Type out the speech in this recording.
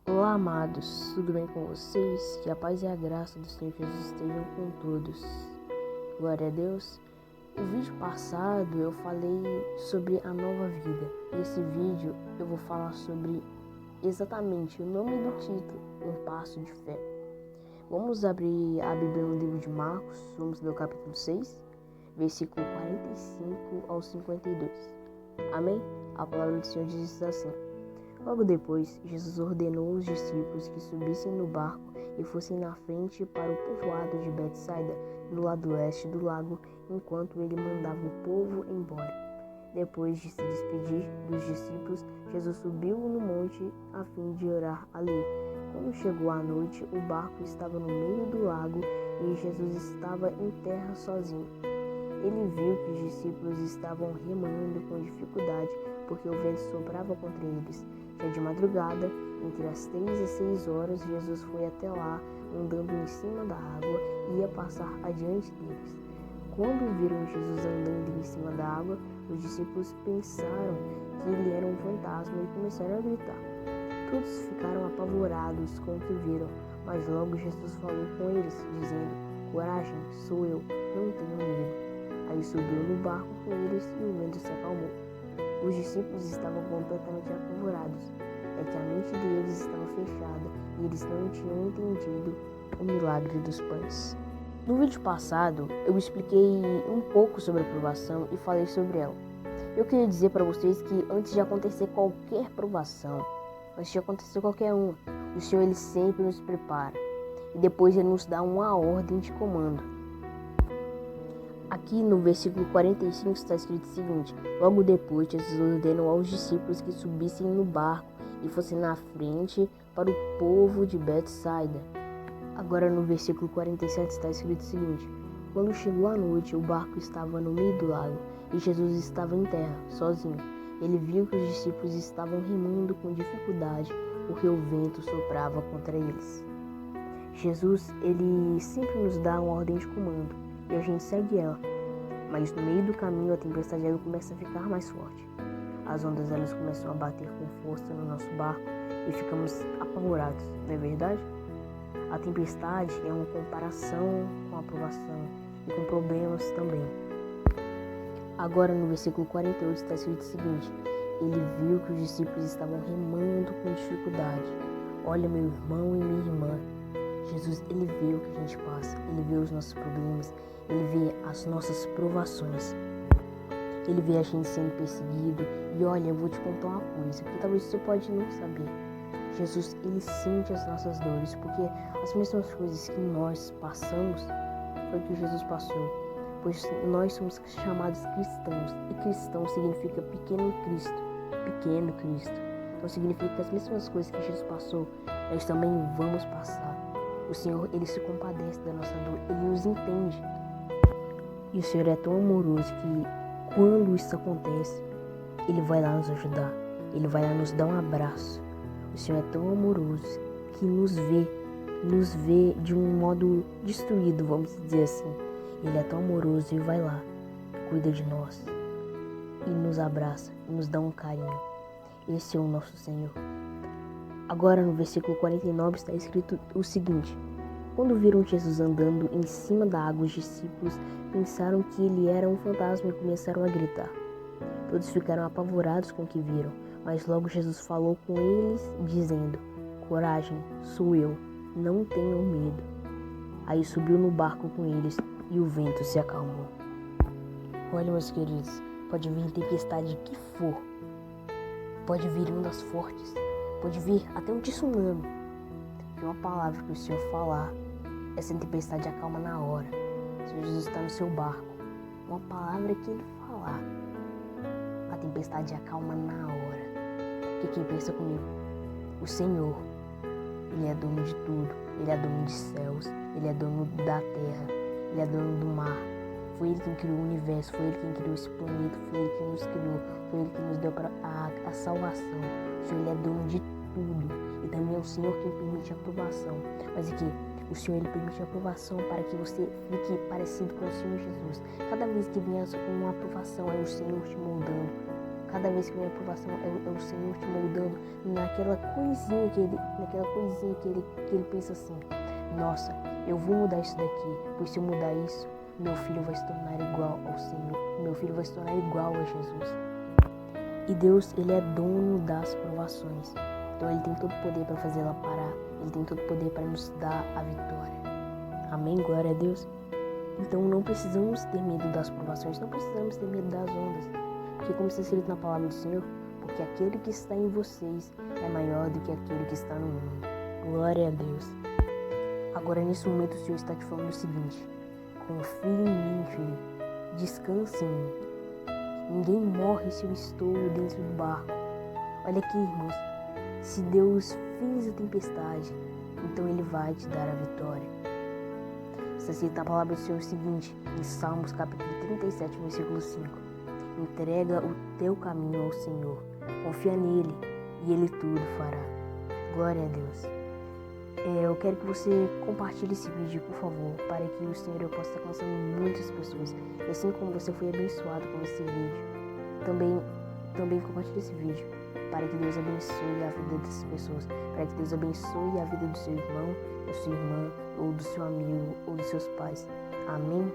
Olá, amados, tudo bem com vocês? Que a paz e a graça do Senhor Jesus estejam com todos. Glória a Deus. No vídeo passado eu falei sobre a nova vida. Nesse vídeo eu vou falar sobre exatamente o nome do título, Um Passo de Fé. Vamos abrir a Bíblia no livro de Marcos, vamos ler o capítulo 6, versículo 45 ao 52. Amém? A palavra do Senhor diz assim: Logo depois, Jesus ordenou aos discípulos que subissem no barco e fossem na frente para o povoado de Betsaida, no lado leste do lago, enquanto ele mandava o povo embora. Depois de se despedir dos discípulos, Jesus subiu no monte a fim de orar ali. Quando chegou a noite, o barco estava no meio do lago e Jesus estava em terra sozinho. Ele viu que os discípulos estavam remando com dificuldade, porque o vento soprava contra eles. Já de madrugada, entre as 3 e 6 horas, Jesus foi até lá, andando em cima da água, e ia passar adiante deles. Quando viram Jesus andando em cima da água, os discípulos pensaram que ele era um fantasma e começaram a gritar. Todos ficaram apavorados com o que viram, mas logo Jesus falou com eles, dizendo: Coragem, sou eu, não tenham medo. Aí subiu no barco com eles e o vento se acalmou. Os discípulos estavam completamente apavorados. É que a mente deles estava fechada e eles não tinham entendido o milagre dos pães. No vídeo passado, eu expliquei um pouco sobre a provação e falei sobre ela. Eu queria dizer para vocês que antes de acontecer qualquer provação, antes de acontecer qualquer uma, o Senhor ele sempre nos prepara e depois ele nos dá uma ordem de comando. Aqui no versículo 45 está escrito o seguinte: Logo depois, Jesus ordenou aos discípulos que subissem no barco e fossem na frente para o povo de Betsaida. Agora no versículo 47 está escrito o seguinte: Quando chegou a noite, o barco estava no meio do lago e Jesus estava em terra, sozinho. Ele viu que os discípulos estavam remando com dificuldade porque o vento soprava contra eles. Jesus, ele sempre nos dá uma ordem de comando e a gente segue ela. Mas no meio do caminho a tempestade ela começa a ficar mais forte. As ondas elas começam a bater com força no nosso barco e ficamos apavorados, não é verdade? A tempestade é uma comparação com a provação e com problemas também. Agora no versículo 48 está escrito o seguinte: Ele viu que os discípulos estavam remando com dificuldade. Olha, meu irmão e minha irmã, Jesus, ele vê o que a gente passa, ele vê os nossos problemas, ele vê as nossas provações, ele vê a gente sendo perseguido. E olha, eu vou te contar uma coisa que talvez você pode não saber. Jesus, ele sente as nossas dores, porque as mesmas coisas que nós passamos foi que Jesus passou, pois nós somos chamados cristãos, e cristão significa pequeno Cristo, pequeno Cristo. Então significa que as mesmas coisas que Jesus passou, nós também vamos passar. O Senhor, ele se compadece da nossa dor, ele nos entende. E o Senhor é tão amoroso que quando isso acontece, ele vai lá nos ajudar, ele vai lá nos dar um abraço. O Senhor é tão amoroso que nos vê de um modo destruído, vamos dizer assim. Ele é tão amoroso e vai lá, cuida de nós e nos abraça, e nos dá um carinho. Esse é o nosso Senhor. Agora no versículo 49 está escrito o seguinte: Quando viram Jesus andando em cima da água, os discípulos pensaram que ele era um fantasma e começaram a gritar. Todos ficaram apavorados com o que viram, mas logo Jesus falou com eles, dizendo: Coragem, sou eu, não tenham medo. Aí subiu no barco com eles e o vento se acalmou. Olha, meus queridos, pode vir tempestade que for, pode vir ondas fortes, pode vir até um tsunami. E uma palavra que o Senhor falar, essa tempestade acalma na hora. Se Jesus está no seu barco, uma palavra que ele falar, a tempestade acalma na hora. Porque quem pensa comigo? O Senhor, ele é dono de tudo. Ele é dono de céus, ele é dono da terra, ele é dono do mar. Foi ele quem criou o universo, foi ele quem criou esse planeta, foi ele quem nos criou, foi ele quem nos deu a salvação. O Senhor, ele é dono de tudo. E também é o Senhor quem permite a aprovação. Mas aqui, o Senhor, ele permite a aprovação para que você fique parecido com o Senhor Jesus. Cada vez que vem uma aprovação, é o Senhor te moldando Cada vez que vem a provação é o Senhor te moldando naquela coisinha que ele pensa assim: nossa, eu vou mudar isso daqui, pois se eu mudar isso, meu filho vai se tornar igual ao Senhor, meu filho vai se tornar igual a Jesus. E Deus, ele é dono das provações. Então ele tem todo o poder para fazer ela parar. Ele tem todo o poder para nos dar a vitória. Amém? Glória a Deus. Então não precisamos ter medo das provações, não precisamos ter medo das ondas. Porque como está escrito na palavra do Senhor, porque aquele que está em vocês é maior do que aquele que está no mundo. Glória a Deus. Agora nesse momento o Senhor está te falando o seguinte: confie em mim, filho. Descanse em mim. Ninguém morre se eu estou dentro do barco. Olha aqui, irmãos. Se Deus fez a tempestade, então Ele vai te dar a vitória. Está escrito na palavra do Senhor o seguinte, em Salmos capítulo 37, versículo 5. Entrega o teu caminho ao Senhor. Confia nele e Ele tudo fará. Glória a Deus. Eu quero que você compartilhe esse vídeo, por favor, para que o Senhor possa estar alcançando muitas pessoas. E assim como você foi abençoado com esse vídeo, também compartilhe esse vídeo, para que Deus abençoe a vida dessas pessoas, para que Deus abençoe a vida do seu irmão, da sua irmã, ou do seu amigo, ou dos seus pais. Amém?